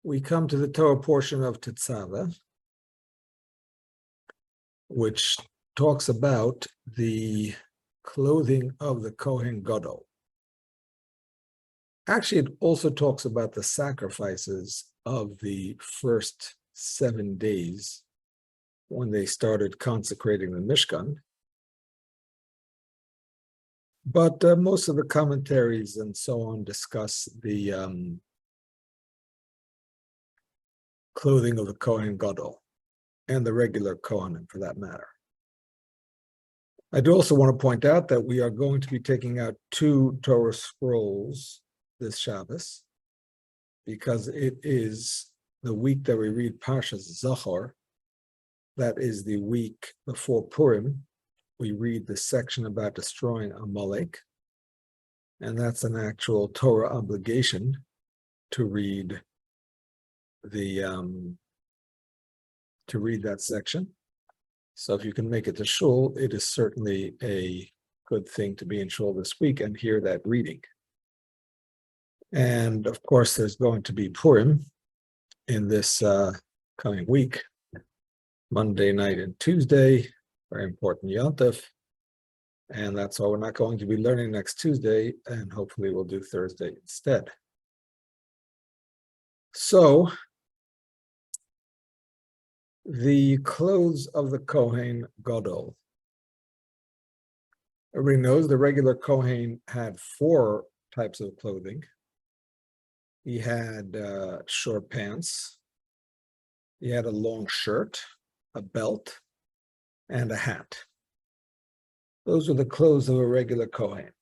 we come to the Torah portion of Tetzave, which talks about the clothing of the Kohen Gadol. Actually, it also talks about the sacrifices of the first 7 days when they started consecrating the Mishkan. But most of the commentaries and so on discuss the clothing of the Kohen Gadol and the regular Kohanim, for that matter. I do also want to point out that we are going to be taking out 2 Torah scrolls this Shabbos, because it is the week that we read Parshas Zachor. That is the week before Purim. We read the section about destroying Amalek, and that's an actual Torah obligation to read that section. So if you can make it to shul, it is certainly a good thing to be in shul this week and hear that reading. And of course, there's going to be Purim in this coming week, Monday night and Tuesday, very important Yontif. And that's why we're not going to be learning next Tuesday, and hopefully we'll do Thursday instead. So, the clothes of the Kohen Gadol. Everybody knows the regular Kohen had 4 types of clothing. He had short pants, he had a long shirt, a belt, and a hat. Those were the clothes of a regular Kohen.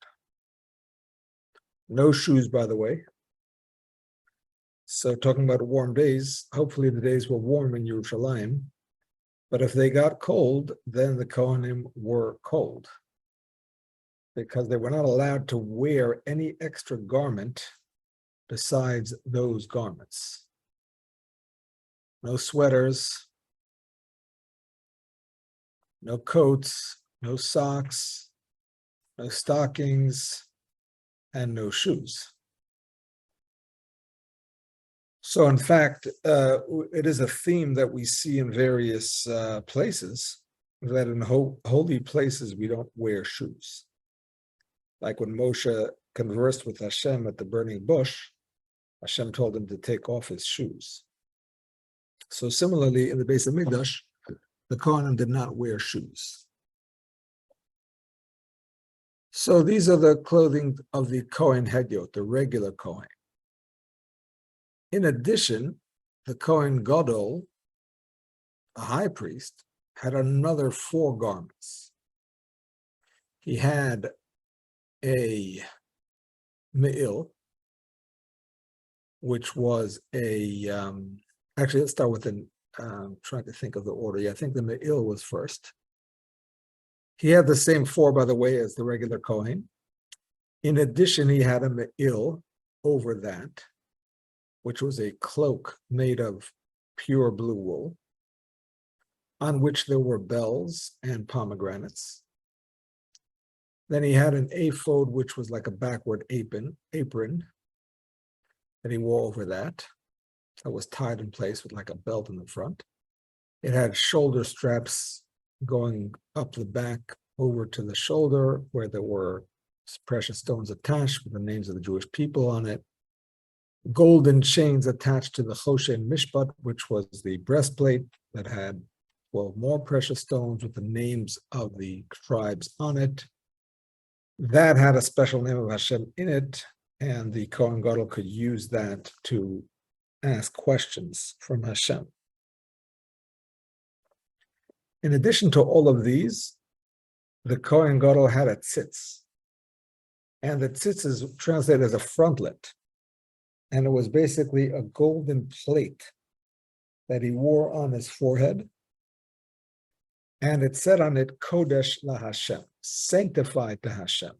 No shoes, by the way. So talking about warm days, hopefully the days were warm in Yerushalayim, but if they got cold, then the Kohanim were cold, because they were not allowed to wear any extra garment besides those garments. No sweaters, no coats, no socks, no stockings, and no shoes. So in fact, it is a theme that we see in various places, that in holy places we don't wear shoes. Like when Moshe conversed with Hashem at the burning bush, Hashem told him to take off his shoes. So similarly, in the Beis Hamikdash, the Kohanim did not wear shoes. So these are the clothing of the Kohen Hedyot, the regular Kohen. In addition, the Kohen Gadol, a high priest, had another 4 garments. He had a me'il, which was actually, let's start with trying to think of the order. Yeah, I think the me'il was first. He had the same 4, by the way, as the regular Kohen. In addition, he had a me'il over that, which was a cloak made of pure blue wool, on which there were bells and pomegranates. Then he had an ephod, which was like a backward apron that he wore over that was tied in place with like a belt in the front. It had shoulder straps going up the back over to the shoulder, where there were precious stones attached with the names of the Jewish people on it. Golden chains attached to the Choshen Mishpat, which was the breastplate that had 12 more precious stones with the names of the tribes on it. That had a special name of Hashem in it, and the Kohen Gadol could use that to ask questions from Hashem. In addition to all of these, the Kohen Gadol had a tzitz, and the tzitz is translated as a frontlet, and it was basically a golden plate that he wore on his forehead, and it said on it, Kodesh LaHashem, sanctified to Hashem.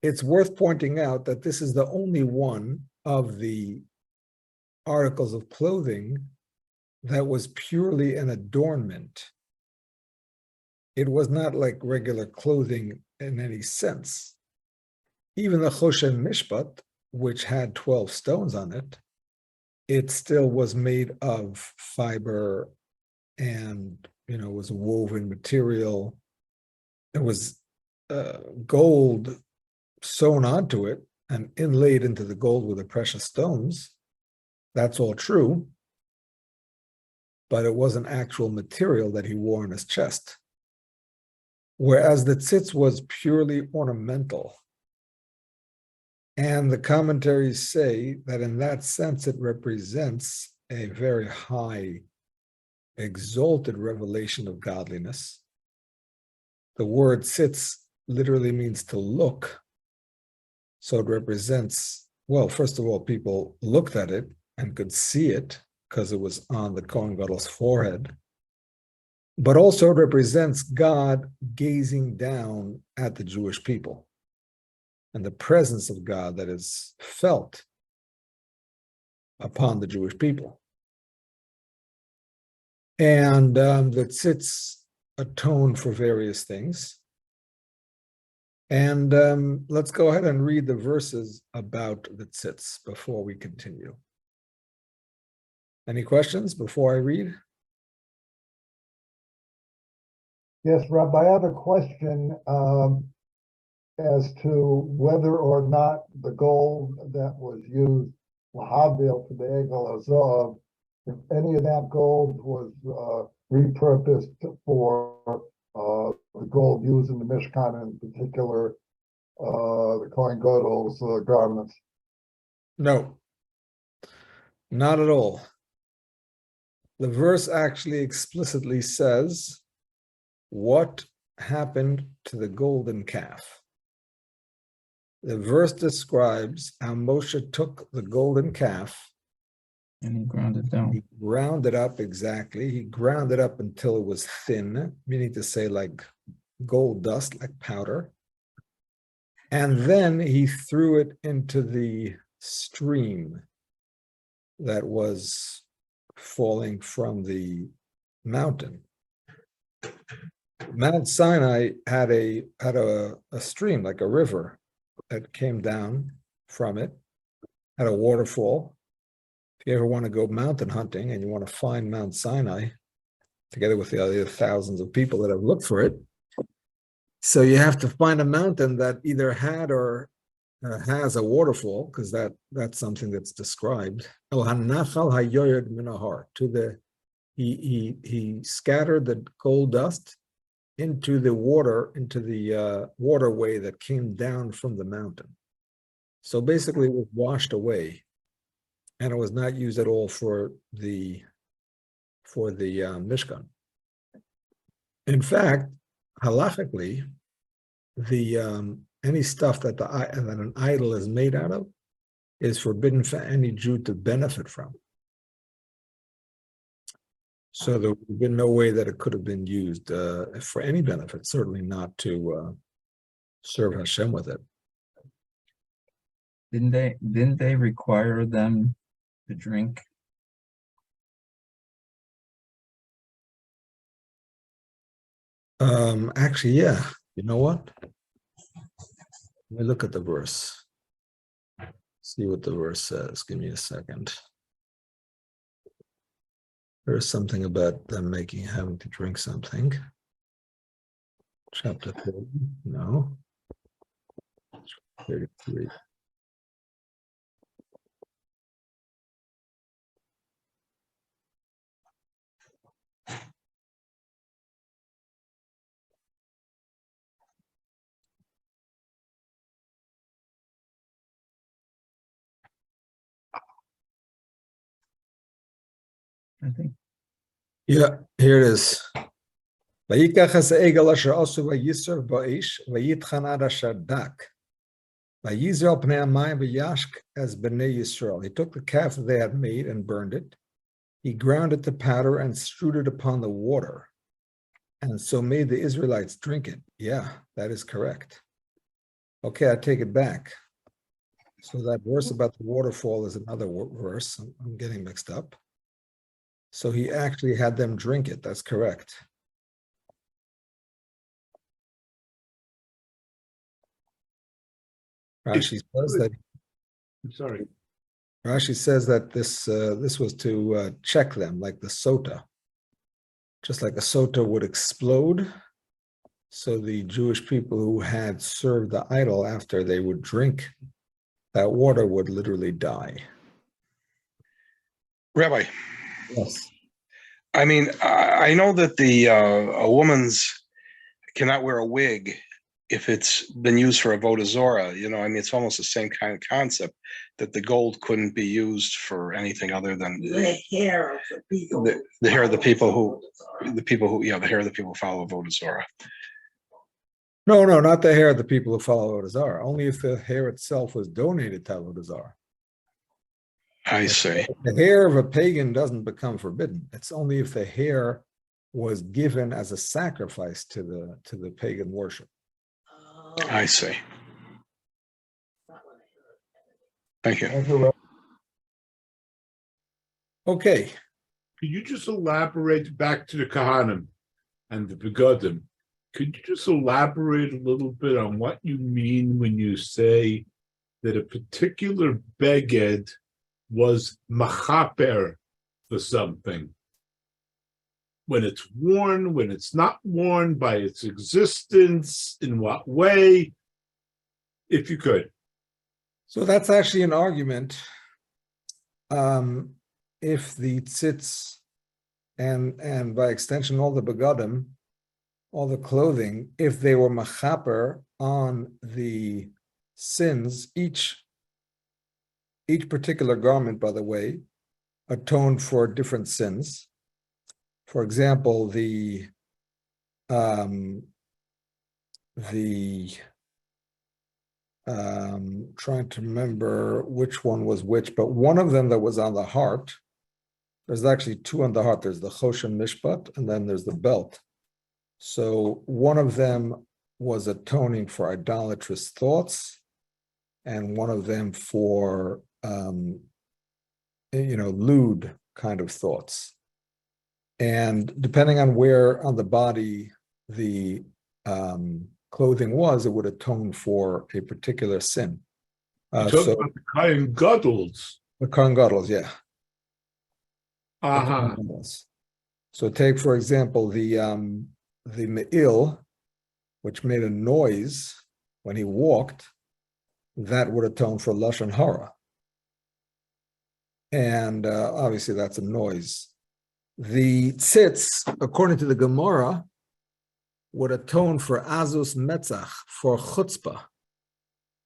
It's worth pointing out that this is the only one of the articles of clothing that was purely an adornment. It was not like regular clothing in any sense. Even the Choshen Mishpat, which had 12 stones on it, it still was made of fiber and, was a woven material. There was gold sewn onto it and inlaid into the gold with the precious stones. That's all true. But it wasn't actual material that he wore on his chest. Whereas the tzitz was purely ornamental. And the commentaries say that in that sense, it represents a very high, exalted revelation of godliness. The word tzitz literally means to look. So it represents, well, first of all, people looked at it and could see it because it was on the Kohen Gadol's forehead. But also it represents God gazing down at the Jewish people and the presence of God that is felt upon the Jewish people. And the tzitz atone for various things. And let's go ahead and read the verses about the tzitz before we continue. Any questions before I read? Yes, Rabbi, I have a question as to whether or not the gold that was used, lahavdil, to the Egel Azov, if any of that gold was repurposed for the gold used in the Mishkan, in particular, the Kohen Gadol's garments. No, not at all. The verse actually explicitly says what happened to the golden calf. The verse describes how Moshe took the golden calf and he ground it down. He ground it up, exactly. He ground it up until it was thin, meaning to say like gold dust, like powder. And then he threw it into the stream that was falling from the mountain. Mount Sinai had a stream, like a river, that came down from it, had a waterfall. If you ever want to go mountain hunting and you want to find Mount Sinai, together with the other thousands of people that have looked for it, so you have to find a mountain that either had or has a waterfall, because that's something that's described. El hanachal hayoyed minahar, he scattered the gold dust into the water, into the waterway that came down from the mountain. So basically, it was washed away, and it was not used at all for the Mishkan. In fact, halachically, any stuff that an idol is made out of is forbidden for any Jew to benefit from. So there would have been no way that it could have been used for any benefit, certainly not to serve Hashem with it. Didn't they require them to drink? Actually, yeah. You know what? Let me look at the verse. See what the verse says. Give me a second. There's something about them having to drink something. Chapter 30. No. 33. I think. Yeah, here it is. Vayikach ha'egel asher asu vayisur ba'ish vayitchan ad asher dak. Vayizrael pnei hamayim v'yashk as b'nei Yisrael. He took the calf that they had made and burned it. He ground it to powder and strewed it upon the water, and so made the Israelites drink it. Yeah, that is correct. Okay, I take it back. So that verse about the waterfall is another verse. I'm getting mixed up. So he actually had them drink it. That's correct. Rashi says that. I'm sorry. Rashi says that this was to check them, like the sota. Just like a sota would explode, so the Jewish people who had served the idol, after they would drink that water, would literally die. Rabbi, Yes. I mean, I know that a woman's cannot wear a wig if it's been used for avodah zorah. You know, I mean, it's almost the same kind of concept that the gold couldn't be used for anything other than The hair of the people. the hair of the people who the hair of the people who follow avodah zorah. No, not the hair of the people who follow Avodah Zarah. Only if the hair itself was donated to Avodah Zarah. I see. The hair of a pagan doesn't become forbidden. It's only if the hair was given as a sacrifice to the pagan worship. I see. Thank you. Thank you, Rabbi. Okay. Could you just elaborate back to the Kahanim and the Begadim? Could you just elaborate a little bit on what you mean when you say that a particular beged was machaper for something? When it's worn, when it's not worn, by its existence, in what way? If you could. So that's actually an argument. If the tzitz and by extension all the begadim, all the clothing, if they were machaper on the sins, each particular garment, by the way, atoned for different sins. For example, trying to remember which one was which, but one of them that was on the heart, there's actually two on the heart. There's the Choshen Mishpat, and then there's the belt. So one of them was atoning for idolatrous thoughts, and one of them for, lewd kind of thoughts. And depending on where on the body the clothing was, it would atone for a particular sin. Talk So about the Kayan Gadol's. the Kohen Gadol's, yeah. Uh-huh. So take, for example, the Me'il, which made a noise when he walked, that would atone for Lashon Hara. And obviously that's a noise. The tzitz, according to the Gemara, would atone for Azus Metzach, for chutzpah,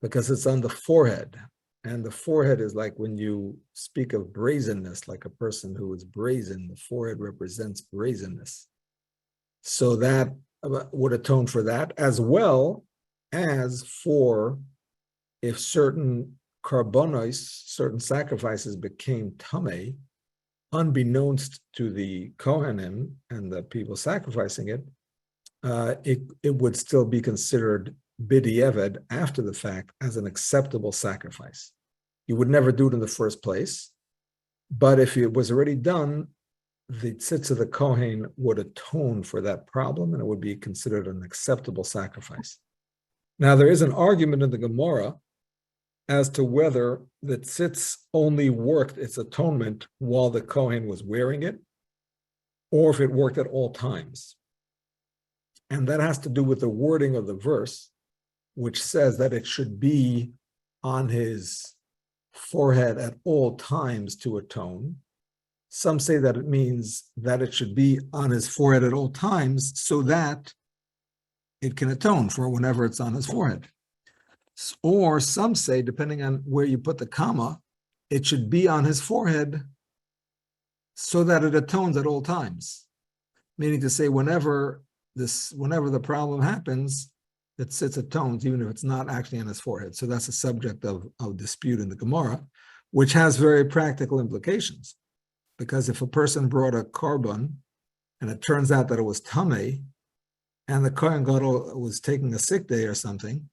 because it's on the forehead. And the forehead is like when you speak of brazenness, like a person who is brazen, the forehead represents brazenness. So that would atone for that, as well as for if certain karbonos, certain sacrifices became tameh, unbeknownst to the Kohanim and the people sacrificing it, it would still be considered b'di'evad after the fact as an acceptable sacrifice. You would never do it in the first place, but if it was already done, the tzitz of the Kohen would atone for that problem, and it would be considered an acceptable sacrifice. Now, there is an argument in the Gemara as to whether the tzitz only worked its atonement while the Kohen was wearing it, or if it worked at all times. And that has to do with the wording of the verse, which says that it should be on his forehead at all times to atone. Some say that it means that it should be on his forehead at all times so that it can atone for whenever it's on his forehead. Or some say, depending on where you put the comma, it should be on his forehead so that it atones at all times. Meaning to say, whenever the problem happens, it sits atones, even if it's not actually on his forehead. So that's a subject of dispute in the Gemara, which has very practical implications. Because if a person brought a korban and it turns out that it was tameh, and the Kohen Gadol was taking a sick day or something,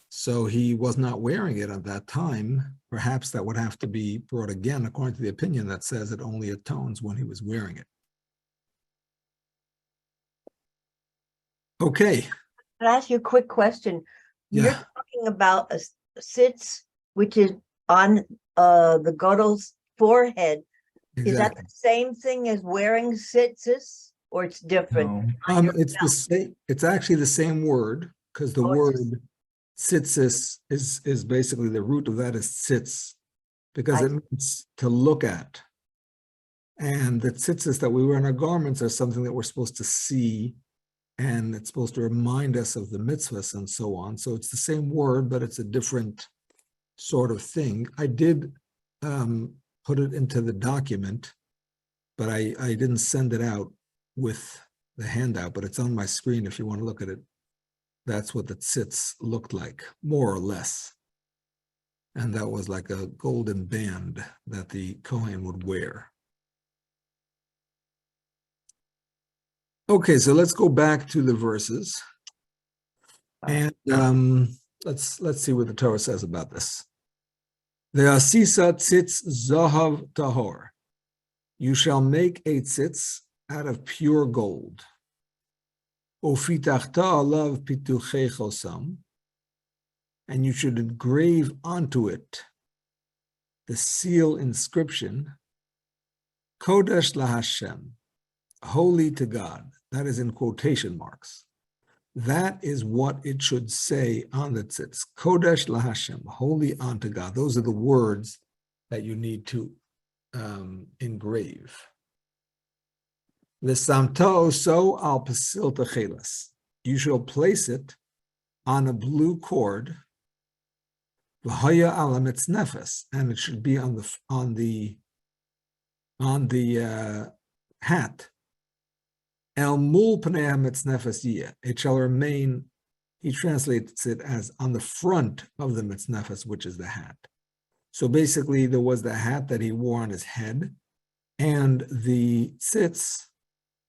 so he was not wearing it at that time, perhaps that would have to be brought again according to the opinion that says it only atones when he was wearing it. Okay. Can I ask you a quick question? You're Yeah. talking about a sitz, which is on the Godel's forehead, is that Exactly. the same thing as wearing tzitzis, or it's different? No, It's the same, it's actually the same word, because the Oh, word it's tzitzis is basically the root of that is tzitz, because I- it means to look at. And the tzitzis that we wear in our garments are something that we're supposed to see, and it's supposed to remind us of the mitzvahs and so on. So it's the same word, but it's a different sort of thing. I did put it into the document, but I didn't send it out with the handout, but it's on my screen if you want to look at it. That's what the tzitz looked like, more or less. And that was like a golden band that the Kohen would wear. Okay, so let's go back to the verses. And let's see what the Torah says about this. The asisa tzitz zahav tahor. You shall make a tzitz out of pure gold. Ufitachta alav pituchei chosam. And you should engrave onto it the seal inscription, Kodesh LaHashem, holy to God. That is in quotation marks. That is what it should say on the tzitz, Kodesh LaHashem, holy unto God. Those are the words that you need to engrave. V'samto so al pasil techelas. You shall place it on a blue cord, v'haya ala mitznefes, and it should be on the hat. El mul pnei mitznefes yeh. It shall remain. He translates it as on the front of the mitznefes, which is the hat. So basically, there was the hat that he wore on his head, and the tzitz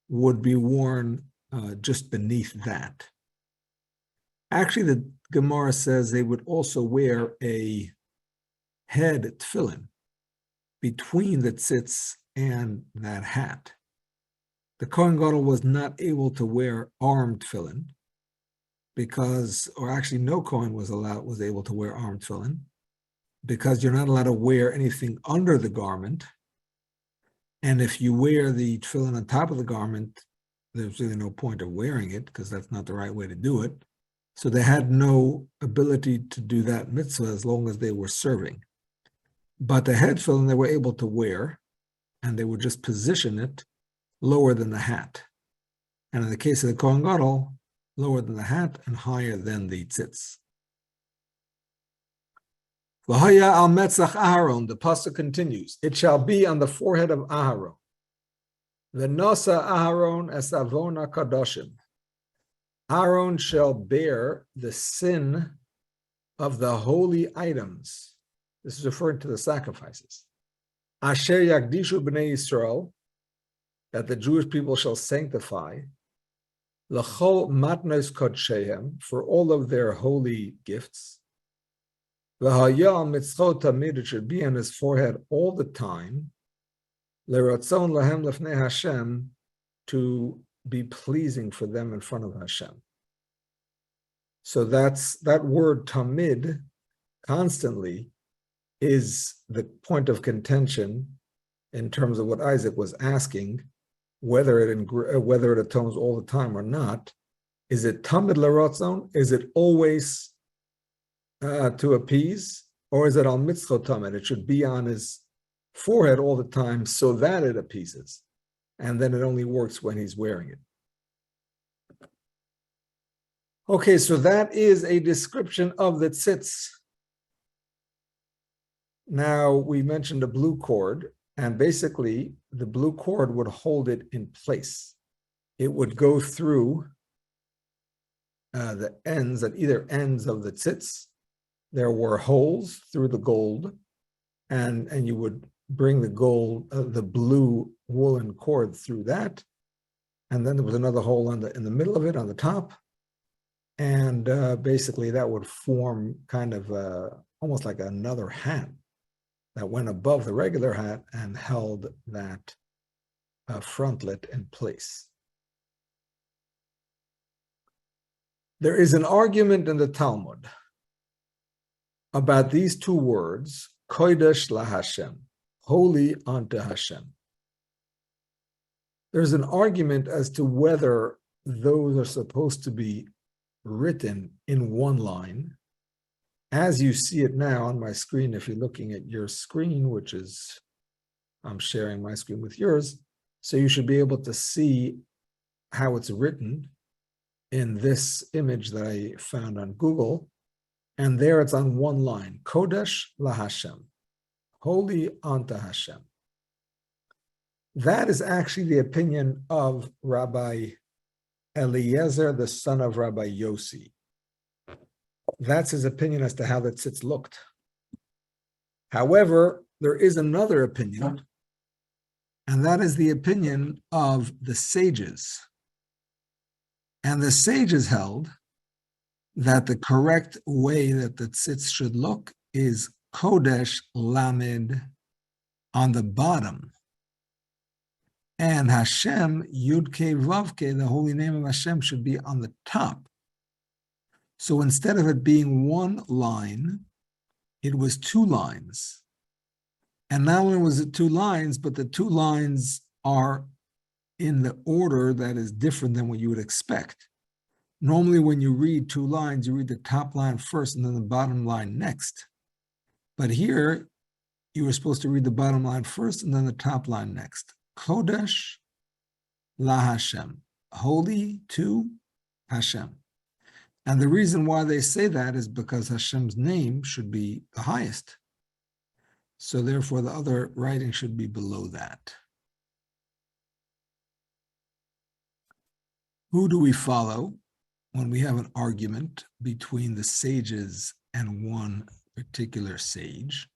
would be worn just beneath that. Actually, the Gemara says they would also wear a head tefillin between the tzitz and that hat. The Kohen Gadol was not able to wear armed tefillin because, or actually no Kohen was able to wear armed tefillin because you're not allowed to wear anything under the garment. And if you wear the tefillin on top of the garment, there's really no point of wearing it because that's not the right way to do it. So they had no ability to do that mitzvah as long as they were serving. But the head tefillin they were able to wear, and they would just position it lower than the hat. And in the case of the Kohen Gadol, lower than the hat and higher than the tzitz. V'haya al metzach Aharon, the pasuk continues, it shall be on the forehead of Aharon. V'nosa Aharon es avon hakadoshim. Aaron shall bear the sin of the holy items. This is referring to the sacrifices. Asher yakdishu b'nei Yisrael, that the Jewish people shall sanctify, l'chol matnos kodshehem, for all of their holy gifts. V'haya mitzvot tamid, it should be on his forehead all the time. L'ratzon lahem lefnei Hashem, to be pleasing for them in front of Hashem. So that's that word tamid, constantly, is the point of contention in terms of what Isaac was asking, whether it atones all the time or not. Is it tamid l'ratzon? Is it always to appease, or is it al mitzvot tamid? It should be on his forehead all the time so that it appeases, and then it only works when he's wearing it. Okay, so that is a description of the tzitz. Now, we mentioned a blue cord, and basically the blue cord would hold it in place. It would go through the ends, at either ends of the tzitz. There were holes through the gold, and you would bring the gold, the blue woolen cord through that, and then there was another hole in the middle of it on the top, and basically that would form kind of almost like another hat that went above the regular hat and held that frontlet in place. There is an argument in the Talmud about these two words, Kodesh LaHashem, holy unto Hashem. There's an argument as to whether those are supposed to be written in one line. As you see it now on my screen, if you're looking at your screen, which is, I'm sharing my screen with yours, so you should be able to see how it's written in this image that I found on Google. And there it's on one line, Kodesh LaHashem, holy unto Hashem. That is actually the opinion of Rabbi Eliezer, the son of Rabbi Yossi. That's his opinion as to how the tzitz looked. However, there is another opinion, and that is the opinion of the sages. And the sages held that the correct way that the tzitz should look is Kodesh Lamed on the bottom. And Hashem, Yud-Ke Vav-Ke, the holy name of Hashem, should be on the top. So instead of it being one line, it was two lines. And not only was it two lines, but the two lines are in the order that is different than what you would expect. Normally, when you read two lines, you read the top line first and then the bottom line next. But here, you were supposed to read the bottom line first and then the top line next. Kodesh LaHashem, holy to Hashem. And the reason why they say that is because Hashem's name should be the highest. So therefore, the other writing should be below that. Who do we follow when we have an argument between the sages and one particular sage?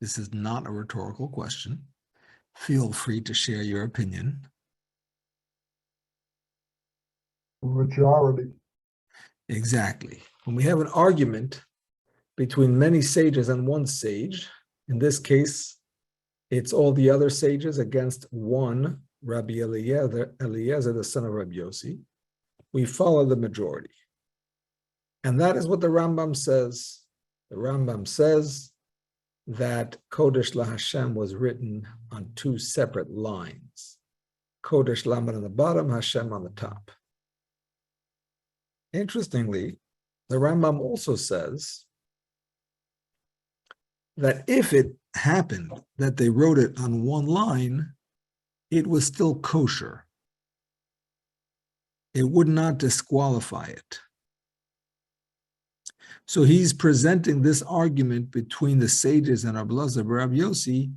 This is not a rhetorical question. Feel free to share your opinion. Majority. Exactly. When we have an argument between many sages and one sage, in this case, it's all the other sages against one, Rabbi Eliezer, the son of Rabbi Yossi, we follow the majority. And that is what the Rambam says. The Rambam says that Kodesh LaHashem was written on two separate lines. Kodesh Lamed on the bottom, Hashem on the top. Interestingly, the Rambam also says that if it happened that they wrote it on one line, it was still kosher. It would not disqualify it. So he's presenting this argument between the sages and Rabbi Elazar and Rabbi Yossi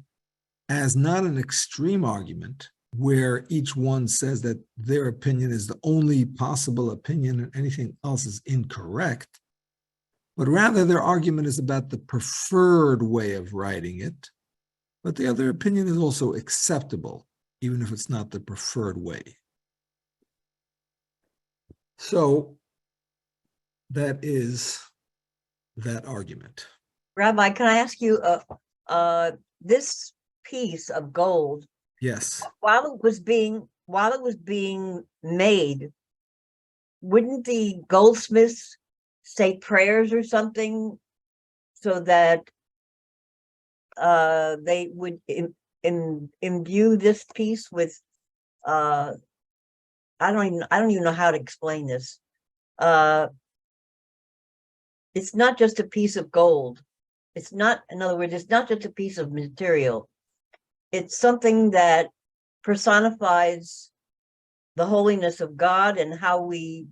as not an extreme argument where each one says that their opinion is the only possible opinion and anything else is incorrect, but rather their argument is about the preferred way of writing it, but the other opinion is also acceptable, even if it's not the preferred way. So that is that argument. Rabbi, can I ask you, this piece of gold, Yes. while it was being made, wouldn't the goldsmiths say prayers or something so that they would imbue this piece with I don't even know how to explain this. It's not just a piece of gold. It's not, in other words, it's not just a piece of material. It's something that personifies the holiness of God and how we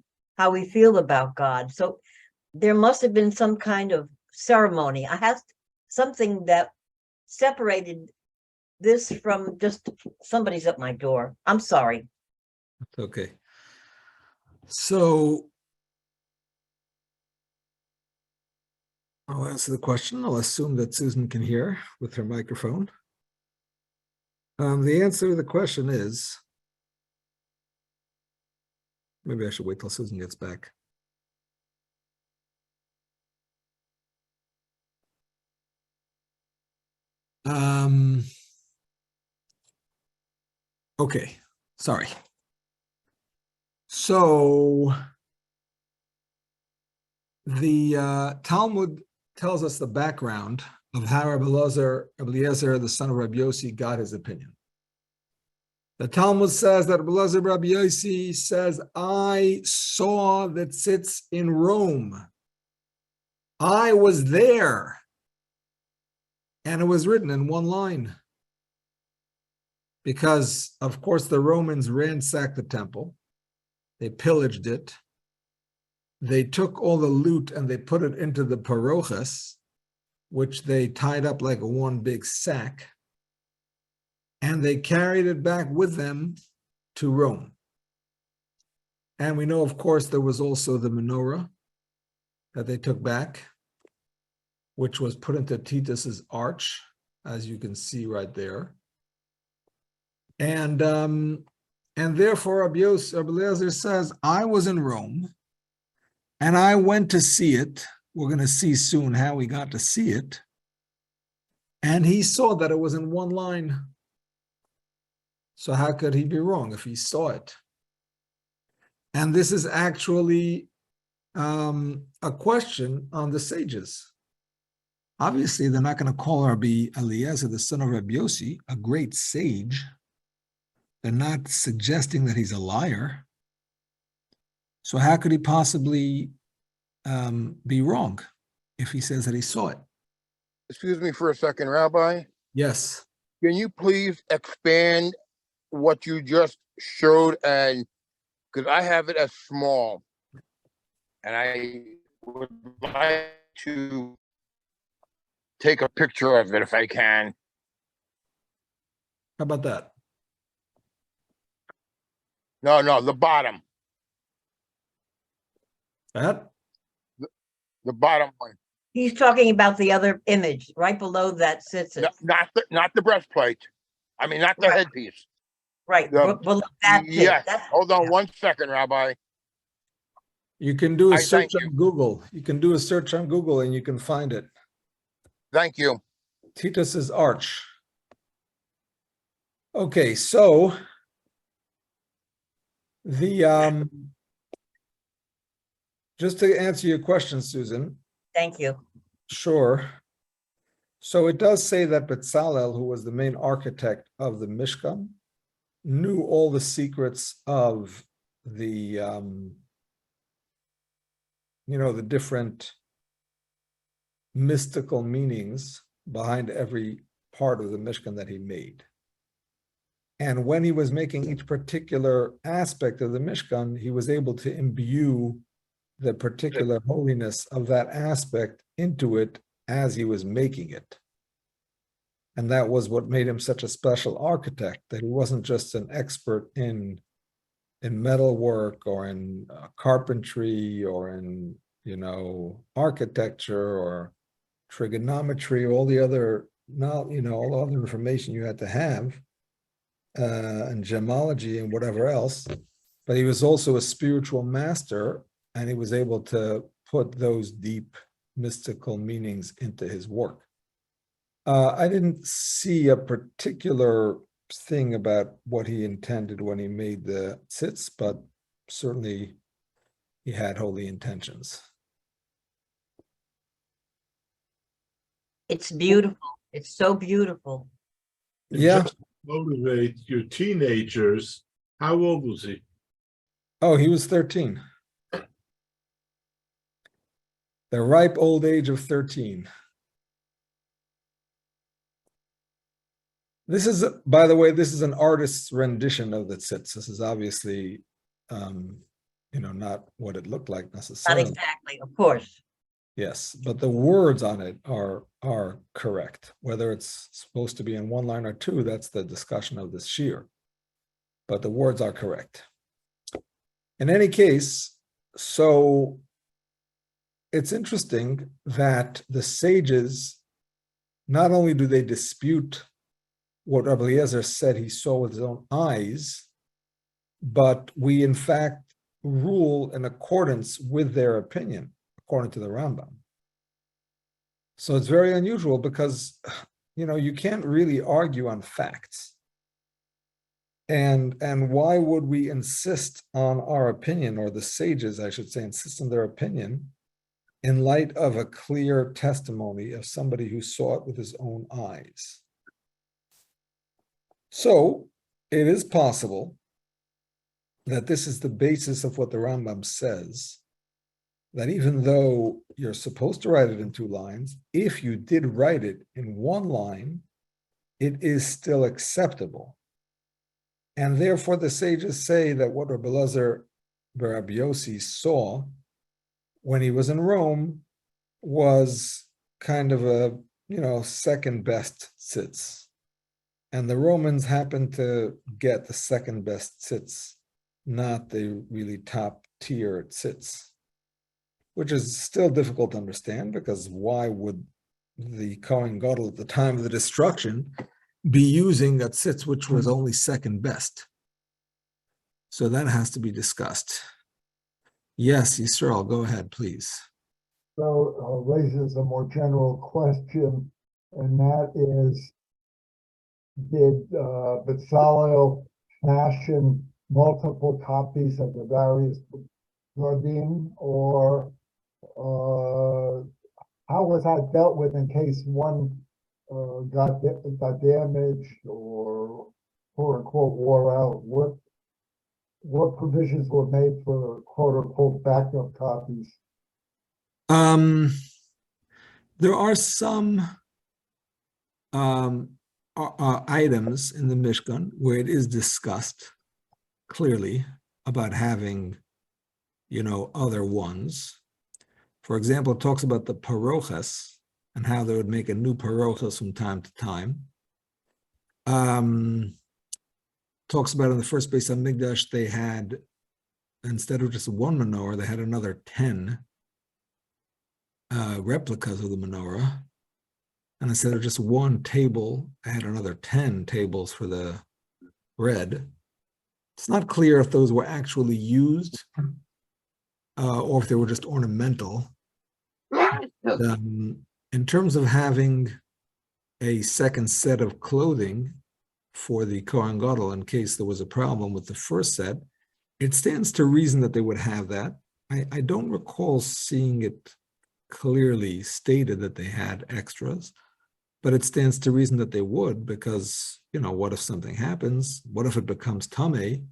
feel about God. So there must have been some kind of ceremony. I have something that separated this from just somebody's at my door. I'm sorry. Okay. So I'll answer the question. I'll assume that Susan can hear with her microphone. The answer to the question is, maybe I should wait till Susan gets back. Okay, sorry. So the Talmud tells us the background of how Rabbi Eliezer, the son of Rabbi Yossi, got his opinion. The Talmud says that Rabbi Yossi says, I saw that sits in Rome. I was there. And it was written in one line. Because, of course, the Romans ransacked the temple. They pillaged it. They took all the loot and they put it into the parochas, which they tied up like one big sack. And they carried it back with them to Rome. And we know, of course, there was also the menorah that they took back, which was put into Titus's arch, as you can see right there. And therefore, Rabbi Eliezer says, I was in Rome, and I went to see it. We're going to see soon how he got to see it. And he saw that it was in one line. So how could he be wrong if he saw it? And this is actually a question on the sages. Obviously, they're not going to call Rabbi Eliezer, the son of Rabbi Yossi, a great sage. They're not suggesting that he's a liar. So how could he possibly be wrong if he says that he saw it? Excuse me for a second, Rabbi. Yes. Can you please expand what you just showed? And because I have it as small, and I would like to take a picture of it if I can. How about that? No, the bottom, That? the bottom one. He's talking about the other image right below that sits it. Not the breastplate. I mean, not the Right. headpiece. Right, The- below that too. Yes. That's- Hold on yeah. 1 second, Rabbi. You can do a I search thank on Google. You can do a search on Google and you can find it. Thank you. Titus's arch. Okay, so the just to answer your question, Susan, Thank you. sure. So it does say that Bezalel, who was the main architect of the Mishkan, knew all the secrets of the the different mystical meanings behind every part of the Mishkan that he made. And when he was making each particular aspect of the Mishkan, he was able to imbue the particular holiness of that aspect into it as he was making it. And that was what made him such a special architect, that he wasn't just an expert in metalwork or in carpentry or in architecture or trigonometry, all the other all the other information you had to have, and gemology and whatever else. But he was also a spiritual master, and he was able to put those deep mystical meanings into his work. I didn't see a particular thing about what he intended when he made the tzitz, but certainly he had holy intentions. It's beautiful. It's so beautiful. And Yeah. just to motivate your teenagers. How old was he? Oh, he was 13. The ripe old age of 13. This is, by the way, this is an artist's rendition of the tzitz. This is obviously, not what it looked like Not necessarily. exactly, of course. Yes, but the words on it are correct. Whether it's supposed to be in one line or two, that's the discussion of this shiur. But the words are correct. In any case, so it's interesting that the sages, not only do they dispute what Rabbi Eliezer said he saw with his own eyes, but we in fact rule in accordance with their opinion, according to the Rambam. So it's very unusual because, you can't really argue on facts. And why would we insist on our opinion, or the sages, I should say, insist on their opinion in light of a clear testimony of somebody who saw it with his own eyes? So it is possible that this is the basis of what the Rambam says, that even though you're supposed to write it in 2 lines, if you did write it in 1 line, it is still acceptable. And therefore the sages say that what Rebbe Elazar bar Rabbi Yossi saw when he was in Rome was kind of a, second best tzitz. And the Romans happened to get the second best tzitz, not the really top tier tzitz, which is still difficult to understand, because why would the Kohen Gadol at the time of the destruction be using a tzitz which was only second best? So that has to be discussed. Yes, Yisrael, go ahead, please. So raises a more general question, and that is, did Bezalel fashion multiple copies of the various Radim, or how was that dealt with in case one got damaged or quote unquote wore out? What provisions were made for quote unquote backup copies? There are some items in the Mishkan where it is discussed clearly about having, other ones. For example, it talks about the parochas and how they would make a new parochas from time to time. Talks about in the first Beis Hamikdash, they had, instead of just 1 menorah, they had another 10 replicas of the menorah. And instead of just 1 table, they had another 10 tables for the bread. It's not clear if those were actually used or if they were just ornamental. In terms of having a second set of clothing for the Kohen Gadol in case there was a problem with the first set, it stands to reason that they would have that. I don't recall seeing it clearly stated that they had extras, but it stands to reason that they would, because, what if something happens? What if it becomes tamei?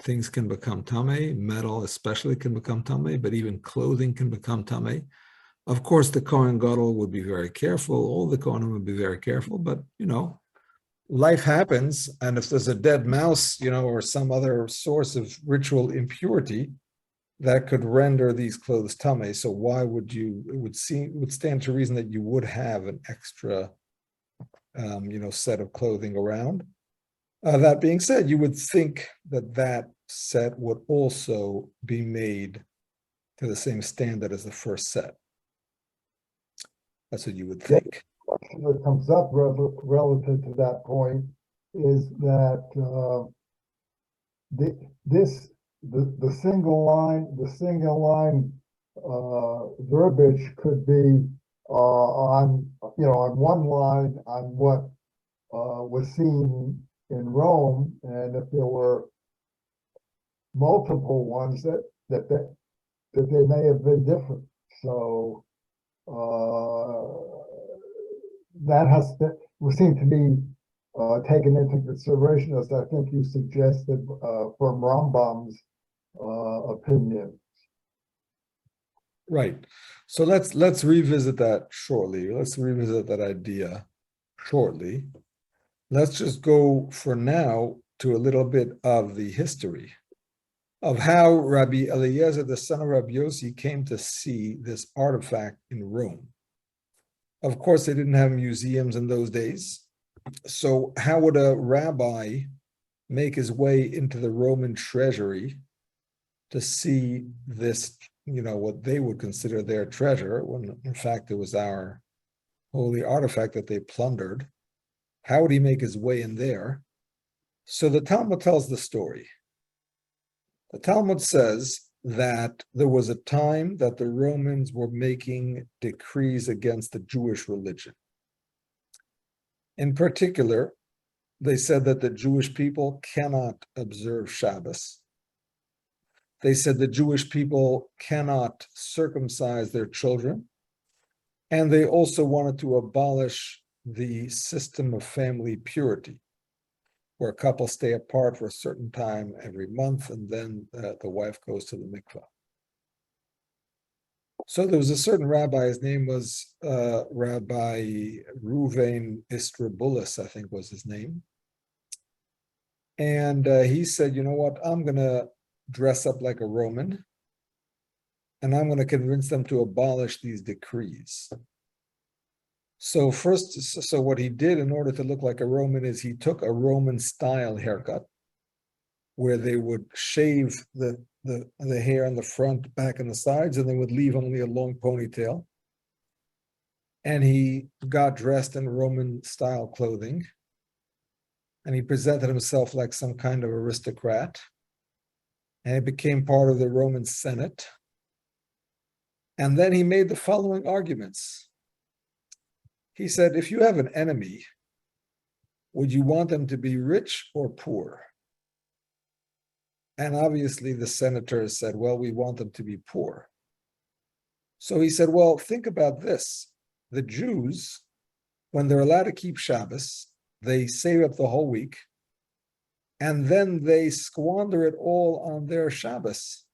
Things can become tamei, metal especially can become tamei, but even clothing can become tamei. Of course, the Kohen Gadol would be very careful, all the Kohanim would be very careful, but, life happens, and if there's a dead mouse, or some other source of ritual impurity, that could render these clothes tamei. So why would you? It would stand to reason that you would have an extra, set of clothing around. That being said, you would think that set would also be made to the same standard as the first set. That's what you would think. Question that comes up relative to that point is that the single line verbiage could be on 1 line on what was seen in Rome, and if there were multiple ones that they may have been different. So that would seem to be taken into consideration, as I think you suggested from Rambam's opinion. Right. So let's revisit that shortly. Let's revisit that idea shortly. Let's just go for now to a little bit of the history of how Rabbi Eliezer, the son of Rabbi Yossi, came to see this artifact in Rome. Of course, they didn't have museums in those days. So how would a rabbi make his way into the Roman treasury to see this, what they would consider their treasure, when in fact it was our holy artifact that they plundered? How would he make his way in there? So the Talmud tells the story. The Talmud says that there was a time that the Romans were making decrees against the Jewish religion. In particular, They said that the Jewish people cannot observe Shabbos. They said the Jewish people cannot circumcise their children. And they also wanted to abolish the system of family purity, where couples stay apart for a certain time every month, and then the wife goes to the mikvah. So there was a certain rabbi, his name was Rabbi Ruvain Istrabulus, I think was his name. And he said, you know what, I'm going to dress up like a Roman, and I'm going to convince them to abolish these decrees. So what he did in order to look like a Roman is he took a Roman style haircut, where they would shave the hair on the front, back, and the sides, and they would leave only a long ponytail. And he got dressed in Roman style clothing, and he presented himself like some kind of aristocrat, and he became part of the Roman Senate. And then he made the following arguments. He said, if you have an enemy, would you want them to be rich or poor? And obviously the senators said, well, we want them to be poor. So he said, well, think about this. The Jews, when they're allowed to keep Shabbos, they save up the whole week, and then they squander it all on their Shabbos,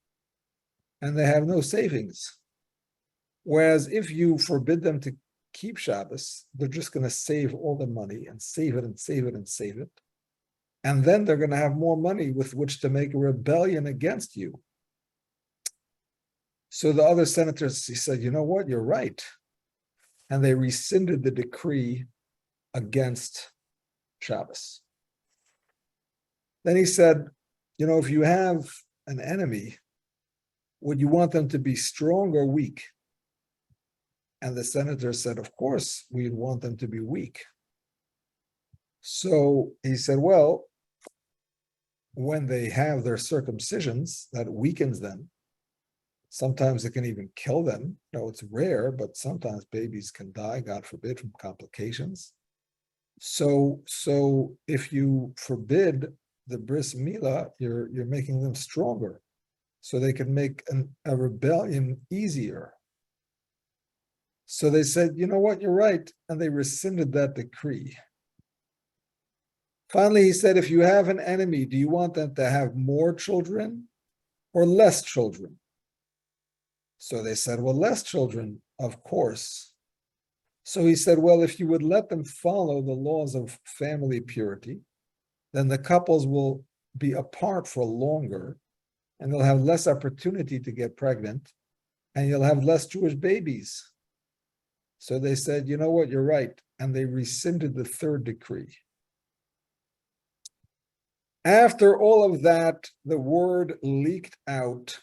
and they have no savings. Whereas if you forbid them to keep Shabbos, they're just going to save all the money and save it and save it and save it. And then they're going to have more money with which to make a rebellion against you. So the other senators, he said, you know what, you're right. And they rescinded the decree against Shabbos. Then he said, you know, if you have an enemy, would you want them to be strong or weak? And the senator said, of course, we'd want them to be weak. So he said, well, when they have their circumcisions, that weakens them. Sometimes it can even kill them. No, it's rare, but sometimes babies can die, God forbid, from complications. So if you forbid the bris milah, you're making them stronger, so they can make a rebellion easier. So they said, you know what, you're right, and they rescinded that decree. Finally, he said, if you have an enemy, do you want them to have more children or less children? So they said, well, less children, of course. So he said, well, if you would let them follow the laws of family purity, then the couples will be apart for longer, and they'll have less opportunity to get pregnant, and you'll have less Jewish babies. So they said, you know what, you're right. And they rescinded the third decree. After all of that, the word leaked out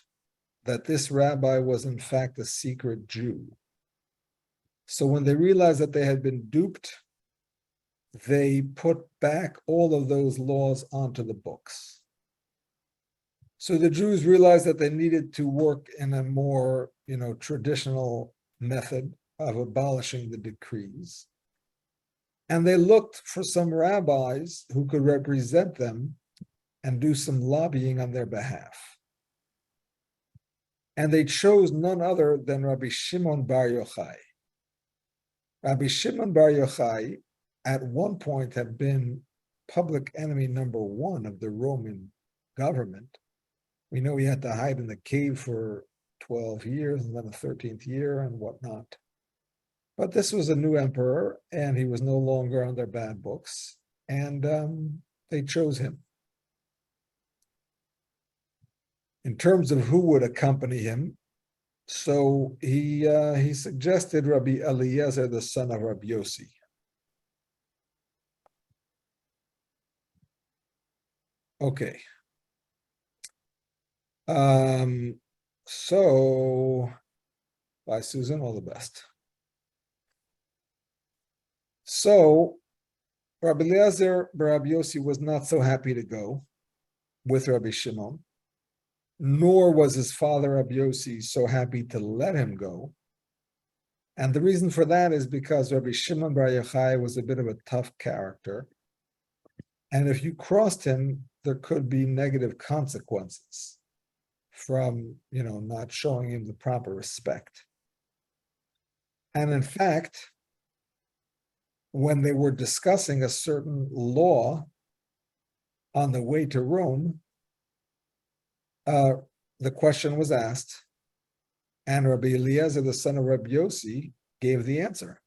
that this rabbi was in fact a secret Jew. So when they realized that they had been duped, they put back all of those laws onto the books. So the Jews realized that they needed to work in a more, traditional method of abolishing the decrees. And they looked for some rabbis who could represent them and do some lobbying on their behalf. And they chose none other than Rabbi Shimon Bar Yochai. Rabbi Shimon Bar Yochai at one point had been public enemy number one of the Roman government. We know he had to hide in the cave for 12 years and then the 13th year and whatnot. But this was a new emperor, and he was no longer on their bad books, and they chose him. In terms of who would accompany him, so he suggested Rabbi Eliezer, the son of Rabbi Yossi. Okay. So, bye, Susan, all the best. So, Rabbi Eliezer, Rabbi Yossi was not so happy to go with Rabbi Shimon, nor was his father Rabbi Yossi so happy to let him go. And the reason for that is because Rabbi Shimon Bar Yochai was a bit of a tough character. And if you crossed him, there could be negative consequences from, not showing him the proper respect. And in fact, when they were discussing a certain law on the way to Rome, the question was asked, and Rabbi Eliezer, the son of Rabbi Yossi, gave the answer.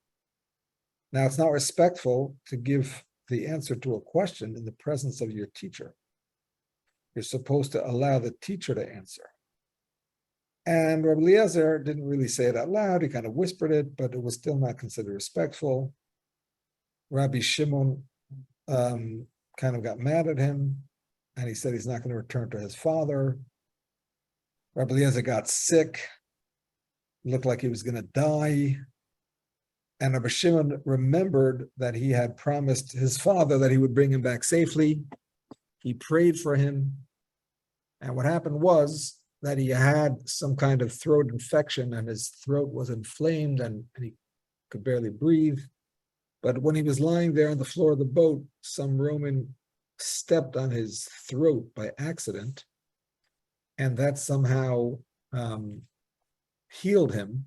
Now, it's not respectful to give the answer to a question in the presence of your teacher. You're supposed to allow the teacher to answer. And Rabbi Eliezer didn't really say it out loud. He kind of whispered it, but it was still not considered respectful. Rabbi Shimon kind of got mad at him, and he said he's not going to return to his father. Rabbi Eliezer got sick, looked like he was going to die. And Rabbi Shimon remembered that he had promised his father that he would bring him back safely. He prayed for him. And what happened was that he had some kind of throat infection, and his throat was inflamed, and he could barely breathe. But when he was lying there on the floor of the boat, some Roman stepped on his throat by accident, and that somehow healed him,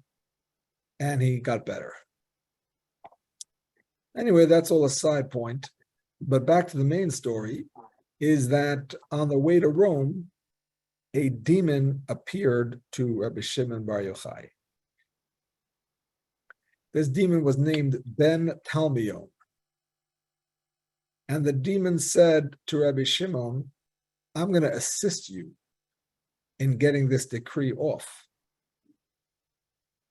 and he got better. Anyway, that's all a side point. But back to the main story, is that on the way to Rome, a demon appeared to Rabbi Shimon Bar Yochai. This demon was named Ben Talmion. And the demon said to Rabbi Shimon, I'm going to assist you in getting this decree off.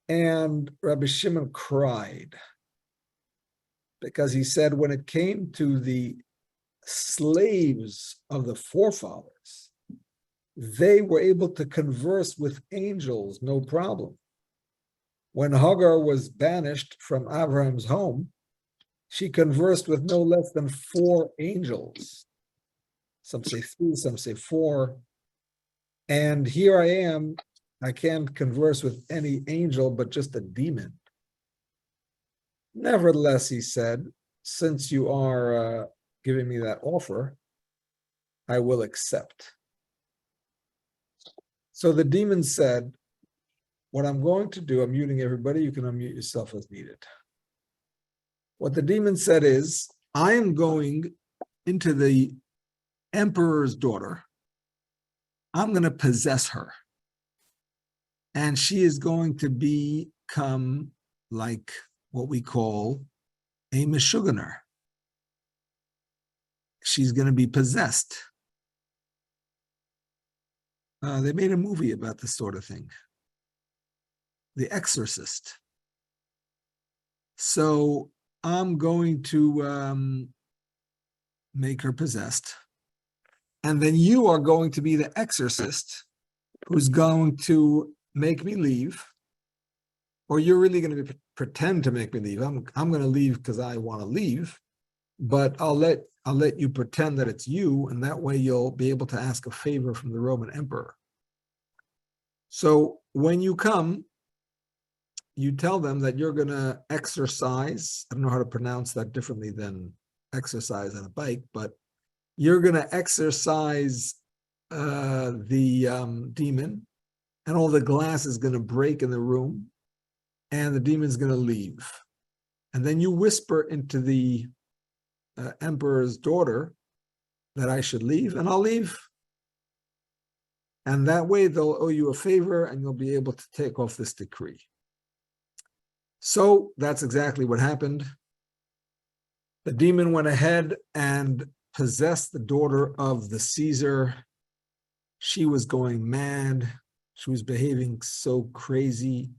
And Rabbi Shimon cried, because he said when it came to the slaves of the forefathers, they were able to converse with angels, no problem. When Hagar was banished from Abraham's home, she conversed with no less than 4 angels. Some say 3, some say 4. And here I am, I can't converse with any angel, but just a demon. Nevertheless, he said, since you are giving me that offer, I will accept. So the demon said, what I'm going to do, I'm muting everybody, you can unmute yourself as needed. What the demon said is, I am going into the emperor's daughter. I'm going to possess her. And she is going to become like what we call a meshuganer. She's going to be possessed. They made a movie about this sort of thing. The Exorcist. So I'm going to make her possessed. And then you are going to be the exorcist who's going to make me leave. Or you're really going to pretend to make me leave. I'm going to leave because I want to leave. But I'll let you pretend that it's you, and that way you'll be able to ask a favor from the Roman emperor. So when you come, you tell them that you're going to exercise. I don't know how to pronounce that differently than exercise on a bike, but you're going to exercise the demon, and all the glass is going to break in the room, and the demon's going to leave. And then you whisper into the emperor's daughter that I should leave, and I'll leave. And that way they'll owe you a favor, and you'll be able to take off this decree. So that's exactly what happened. The demon went ahead and possessed the daughter of the Caesar. She was going mad. She was behaving so crazy.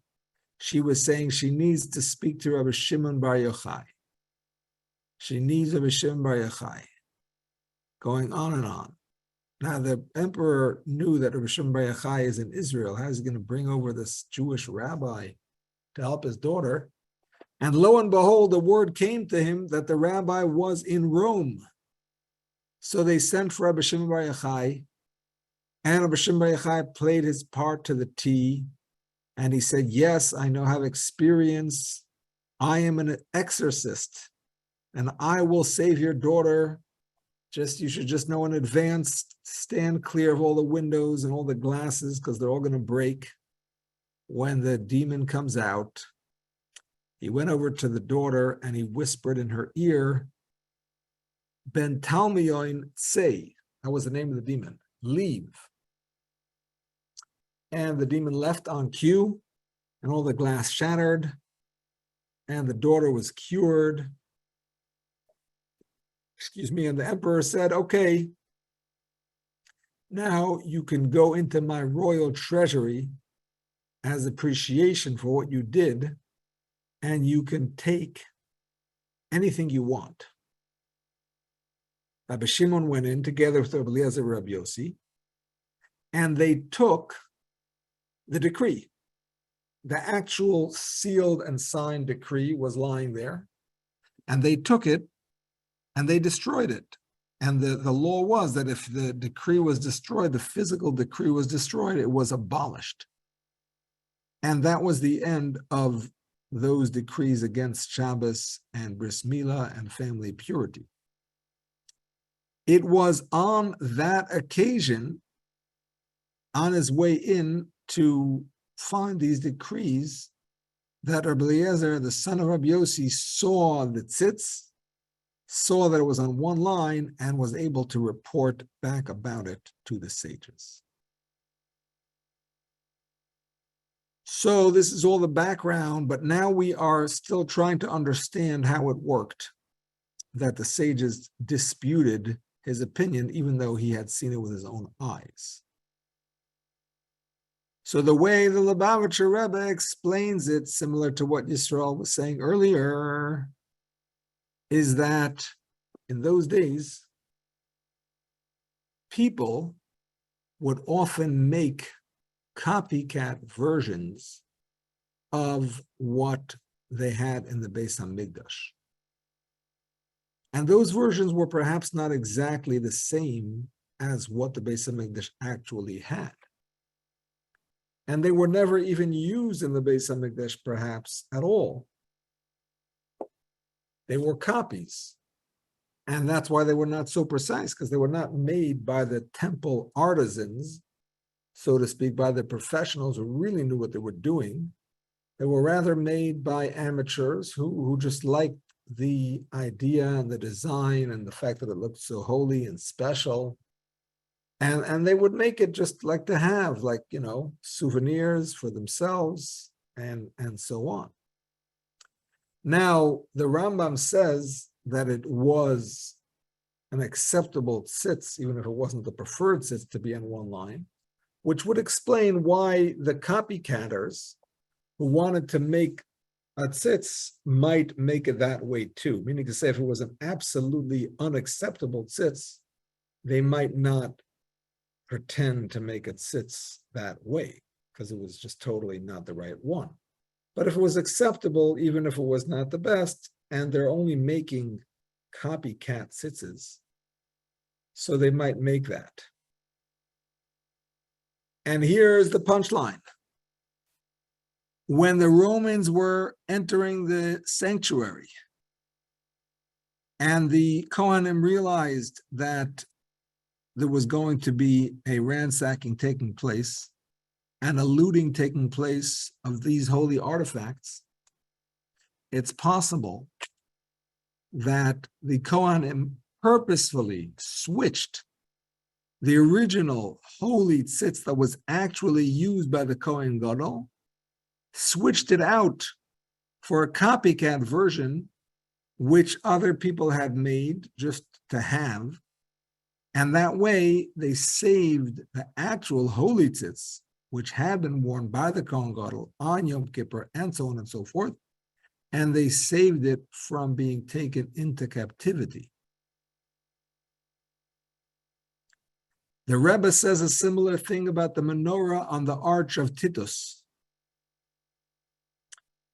She was saying she needs to speak to Rabbi Shimon Bar Yochai. She needs Rabbi Shimon Bar Yochai. Going on and on. Now the emperor knew that Rabbi Shimon Bar Yochai is in Israel. How is he going to bring over this Jewish rabbi to help his daughter? And lo and behold, the word came to him that the rabbi was in Rome. So they sent for Rabbi Shimon Bar Yochai, and Rabbi Shimon Bar Yochai played his part to the T, and he said, yes, I know, have experience. I am an exorcist, and I will save your daughter you should just know in advance, stand clear of all the windows and all the glasses, because they're all going to break when the demon comes out. He went over to the daughter and he whispered in her ear, Ben Talmion Tsei. That was the name of the demon. Leave. And the demon left on cue, and all the glass shattered, and the daughter was cured. Excuse me. And the emperor said, okay, now you can go into my royal treasury as appreciation for what you did, and you can take anything you want. Rabbi Shimon went in together with Rabbi Eliezer and Rabbi Yossi, and they took the decree. The actual sealed and signed decree was lying there, and they took it and they destroyed it. And the law was that if the decree was destroyed, the physical decree was destroyed, it was abolished. And that was the end of those decrees against Shabbos and Bris Milah and family purity. It was on that occasion, on his way in to find these decrees, that Rabbi Eliezer, the son of Rabbi Yossi, saw the tzitz, saw that it was on one line, and was able to report back about it to the sages. So this is all the background, but now we are still trying to understand how it worked, that the sages disputed his opinion, even though he had seen it with his own eyes. So the way the Lubavitcher Rebbe explains it, similar to what Yisrael was saying earlier, is that in those days, people would often make copycat versions of what they had in the Beis HaMikdash. And those versions were perhaps not exactly the same as what the Beis HaMikdash actually had. And they were never even used in the Beis HaMikdash perhaps at all. They were copies. And that's why they were not so precise, because they were not made by the temple artisans, so to speak, by the professionals who really knew what they were doing. They were rather made by amateurs who just liked the idea and the design and the fact that it looked so holy and special. And they would make it just like to have, like, you know, souvenirs for themselves and so on. Now, the Rambam says that it was an acceptable tzitz, even if it wasn't the preferred tzitz to be on one line, which would explain why the copycatters who wanted to make a tzitz might make it that way too. Meaning to say, if it was an absolutely unacceptable tzitz, they might not pretend to make a tzitz that way, because it was just totally not the right one. But if it was acceptable, even if it was not the best, and they're only making copycat tzitzes, so they might make that. And here's the punchline. When the Romans were entering the sanctuary, and the Kohanim realized that there was going to be a ransacking taking place and a looting taking place of these holy artifacts, it's possible that the Kohanim purposefully switched the original holy tzitz that was actually used by the Kohen Gadol, switched it out for a copycat version, which other people had made just to have. And that way they saved the actual holy tzitz, which had been worn by the Kohen Gadol on Yom Kippur and so on and so forth, and they saved it from being taken into captivity. The Rebbe says a similar thing about the menorah on the Arch of Titus,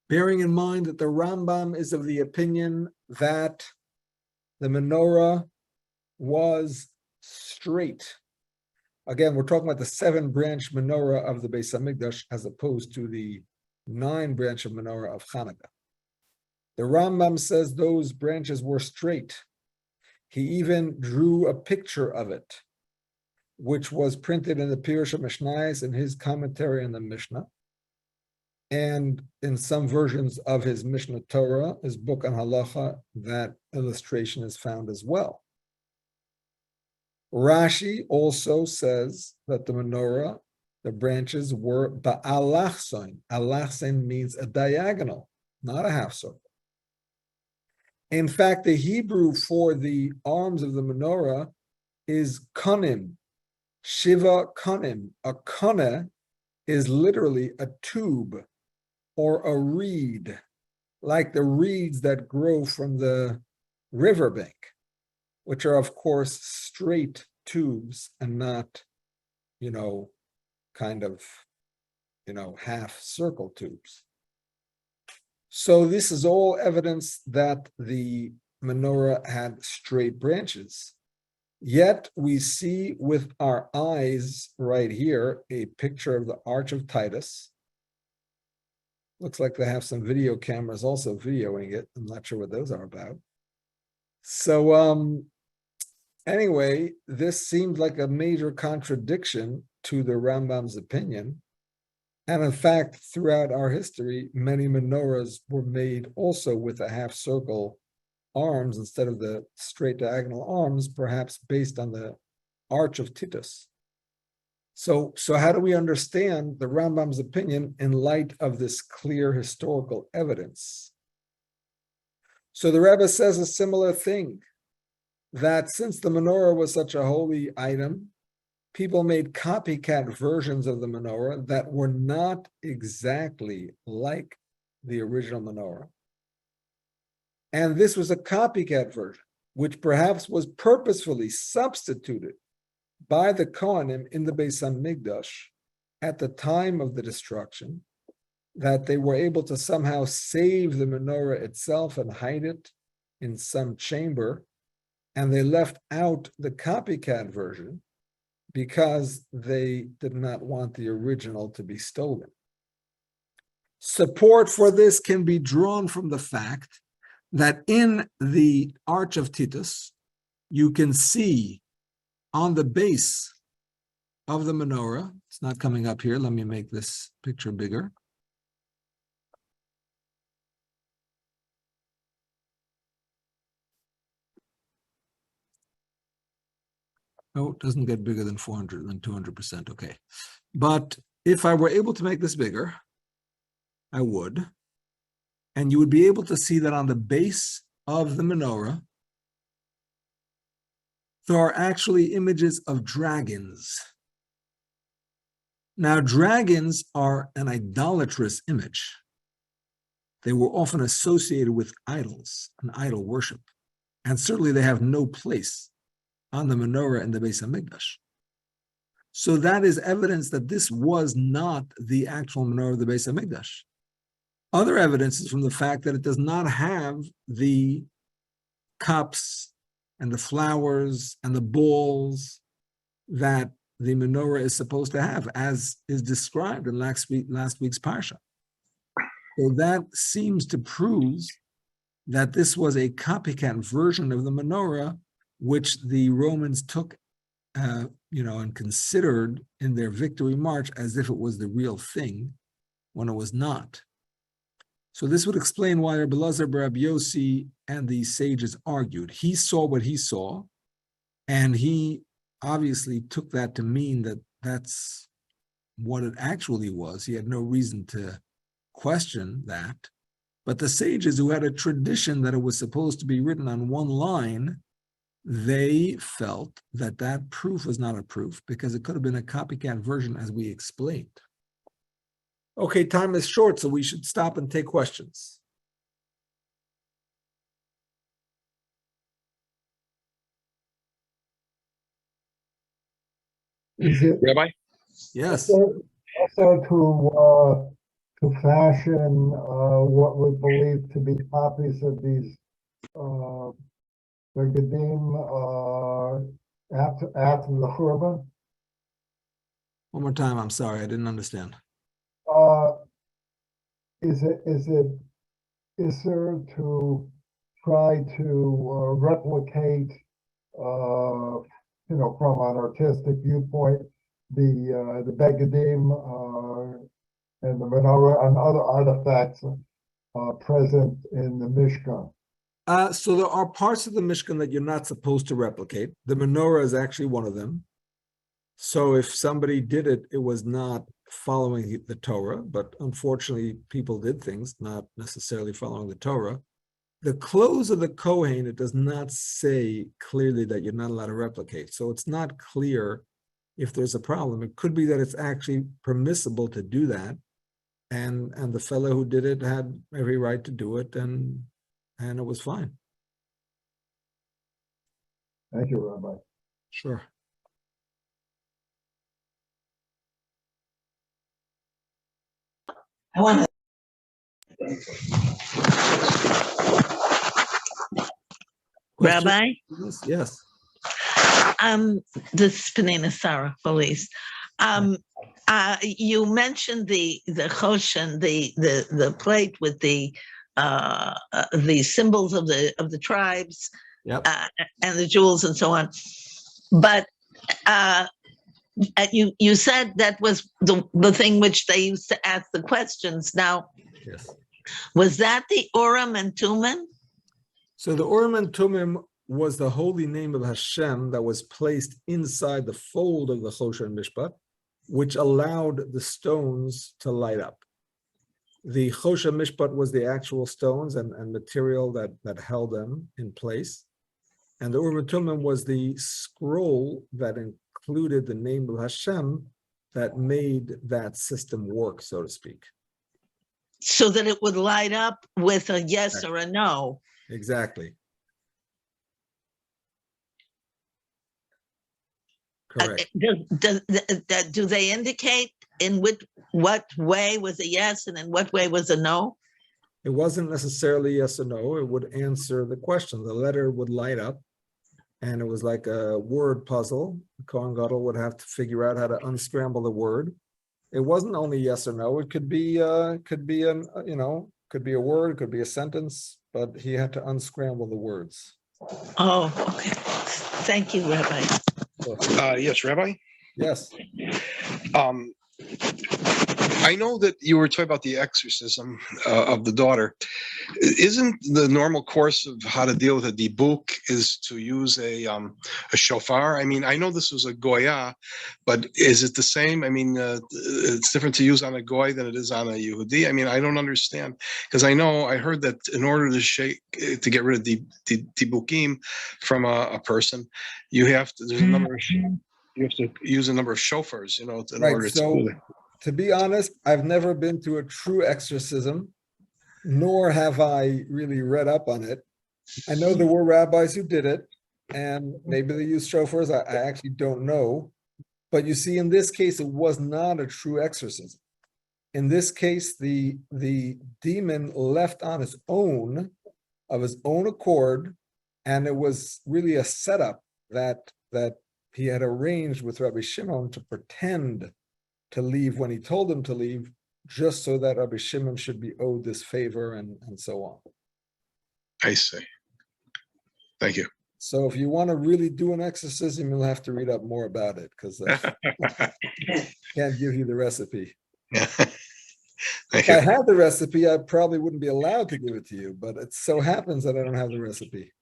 bearing in mind that the Rambam is of the opinion that the menorah was straight. Again, we're talking about the 7-branch menorah of the Beis HaMikdash as opposed to the 9-branch of menorah of Hanukkah. The Rambam says those branches were straight. He even drew a picture of it, which was printed in the Pirush Mishnayos in his commentary on the Mishnah, and in some versions of his Mishnah Torah, his book on Halacha, that illustration is found as well. Rashi also says that the menorah, the branches were ba'alachson. Alachson means a diagonal, not a half circle. In fact, the Hebrew for the arms of the menorah is konim, shiva konim. A kone is literally a tube or a reed, like the reeds that grow from the riverbank, which are, of course, straight tubes and not, kind of, half circle tubes. So this is all evidence that the menorah had straight branches. Yet we see with our eyes right here a picture of the Arch of Titus. Looks like they have some video cameras also videoing it. I'm not sure what those are about. So anyway, this seemed like a major contradiction to the Rambam's opinion. And in fact, throughout our history, many menorahs were made also with a half circle arms instead of the straight diagonal arms, perhaps based on the Arch of Titus. So how do we understand the Rambam's opinion in light of this clear historical evidence? So the Rebbe says a similar thing, that since the menorah was such a holy item, people made copycat versions of the menorah that were not exactly like the original menorah. And this was a copycat version, which perhaps was purposefully substituted by the Kohanim in the Beis Hamikdash at the time of the destruction, that they were able to somehow save the menorah itself and hide it in some chamber, and they left out the copycat version because they did not want the original to be stolen. Support for this can be drawn from the fact that in the Arch of Titus, you can see on the base of the menorah, it's not coming up here, let me make this picture bigger. No, it doesn't get bigger than 200%, okay. But if I were able to make this bigger, I would. And you would be able to see that on the base of the menorah, there are actually images of dragons. Now, dragons are an idolatrous image. They were often associated with idols and idol worship. And certainly they have no place on the menorah in the Beis Hamikdash. So that is evidence that this was not the actual menorah of the Beis Hamikdash. Other evidence is from the fact that it does not have the cups and the flowers and the balls that the menorah is supposed to have, as is described in last week's parsha. So that seems to prove that this was a copycat version of the menorah, which the Romans took, and considered in their victory march as if it was the real thing, when it was not. So this would explain why Rebbe Elazar bar Rabbi Yossi and the sages argued. He saw what he saw, and he obviously took that to mean that that's what it actually was. He had no reason to question that. But the sages, who had a tradition that it was supposed to be written on one line, they felt that that proof was not a proof because it could have been a copycat version, as we explained. Okay, time is short, so we should stop and take questions. Is it Rabbi? Yes. also to fashion what we believe to be copies of these Begadim after the Churban? One more time, I'm sorry, I didn't understand. Is there to try to replicate from an artistic viewpoint, the Begadim, and the menorah and other artifacts, present in the Mishkan. So there are parts of the Mishkan that you're not supposed to replicate. The menorah is actually one of them. So if somebody did it, it was not following the Torah, but unfortunately people did things not necessarily following the Torah. The clothes of the Kohen, it does not say clearly that you're not allowed to replicate. So it's not clear if there's a problem. It could be that it's actually permissible to do that. And the fellow who did it had every right to do it, and it was fine. Thank you, Rabbi. Sure. I want to. Question? Rabbi, Yes. this is Panina Sarah, police. You mentioned the choshen, the plate with the symbols of the tribes, Yep. and the jewels and so on. But you said that was the thing which they used to ask the questions. Now, Yes. was that the Urim and Tumim? So the Urim and Tumim was the holy name of Hashem that was placed inside the fold of the Choshen Mishpat, which allowed the stones to light up. The Choshen Mishpat was the actual stones and material that held them in place. And the Urim and Tumim was the scroll that included the name of Hashem that made that system work, so to speak. So that it would light up with a yes or a no. Exactly. Correct. Do they indicate in what way was a yes and in what way was a no? It wasn't necessarily yes or no. It would answer the question. The letter would light up, and it was like a word puzzle. The Kohen Gadol would have to figure out how to unscramble the word. It wasn't only yes or no. It could be a word, it could be a sentence, but he had to unscramble the words. Oh, okay. Thank you, Rabbi. Yes, Rabbi. Yes. I know that you were talking about the exorcism of the daughter. Isn't the normal course of how to deal with a dibuk is to use a shofar? I mean, I know this was a goya, but is it the same? I mean, it's different to use on a goy than it is on a Yehudi. I mean, I don't understand, because I heard that in order to get rid of the dibukim from a person, you have to use a number of shofars, in order to do that. To be honest, I've never been to a true exorcism, nor have I really read up on it. I know there were rabbis who did it, and maybe they used shofars. I actually don't know. But you see, in this case, it was not a true exorcism. In this case, the demon left on his own, of his own accord, and it was really a setup that he had arranged with Rabbi Shimon to pretend to leave when he told him to leave, just so that Rabbi Shimon should be owed this favor and so on. I see. Thank you. So if you want to really do an exorcism, you'll have to read up more about it, because I can't give you the recipe. Thank If I had the recipe, I probably wouldn't be allowed to give it to you, but it so happens that I don't have the recipe.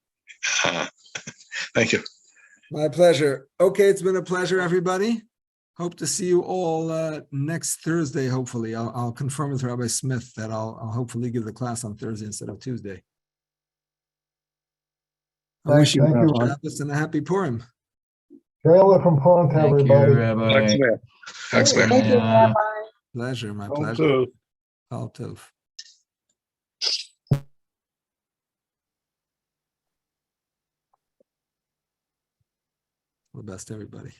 Thank you. My pleasure. Okay, it's been a pleasure, everybody. Hope to see you all next Thursday, hopefully. I'll confirm with Rabbi Smith that I'll hopefully give the class on Thursday instead of Tuesday. I wish you Thank you. Shabbos and a happy Purim. Trailer from Purim to Thank you, everybody. Rabbi. Thanks, man. Thank you, Yeah. Rabbi. Pleasure, my All pleasure. good. All tov. All the best, everybody.